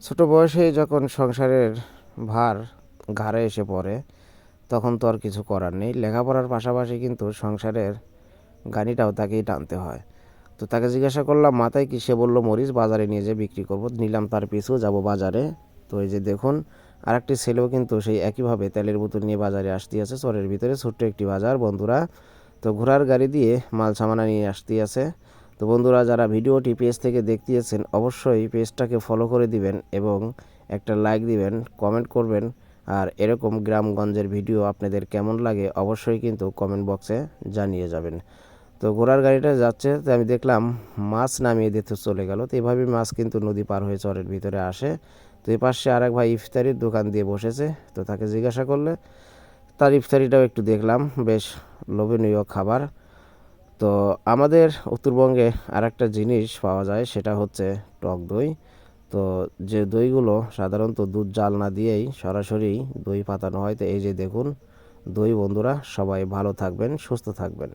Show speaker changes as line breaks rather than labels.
ছোট বয়সে যখন সংসারের ভার ঘাড়ে এসে পড়ে তখন তো আর কিছু করার নেই। লেখাপড়ার পাশাপাশি কিন্তু সংসারের গাড়িটাও তাকেই টানতে হয়। তো তাকে জিজ্ঞাসা করলাম মাথায় কি, সে বলল মরিচ বাজারে নিয়ে যেয়ে বিক্রি করব। নিলাম তার পিছু, যাব বাজারে। তো এই যে দেখুন, আরেকটি ছেলেও কিন্তু সেই একইভাবে তেলের বোতল নিয়ে বাজারে আসতে আছে। চরের ভিতরে ছোট্ট একটি বাজার বন্ধুরা। তো ঘোড়ার গাড়ি দিয়ে মাল সামানা নিয়ে আসতে আছে। তো বন্ধুরা, যারা ভিডিওটি পেজ থেকে দেখতেছেন অবশ্যই পেজটাকে ফলো করে দিবেন এবং একটা লাইক দিবেন, কমেন্ট করবেন। আর এরকম গ্রামগঞ্জের ভিডিও আপনাদের কেমন লাগে অবশ্যই কিন্তু কমেন্ট বক্সে জানিয়ে যাবেন। তো ঘোড়ার গাড়িটা যাচ্ছে, তো আমি দেখলাম মাছ নামিয়ে দিতে চলে গেল। তো এভাবে মাছ কিন্তু নদী পার হয়ে চরের ভিতরে আসে। তো এই পাশে আরেক ভাই ইফতারির দোকান দিয়ে বসেছে। তো তাকে জিজ্ঞাসা করলে তার ইফতারিটাও একটু দেখলাম, বেশ লোভনীয় খাবার। তো আমাদের উত্তরবঙ্গে আরেকটা জিনিস পাওয়া যায়, সেটা হচ্ছে টক দই। তো যে দইগুলো সাধারণত দুধ জাল না দিয়েই সরাসরি দই পাতানো হয়। তো এই যে দেখুন দই বন্ধুরা, সবাই ভালো থাকবেন, সুস্থ থাকবেন।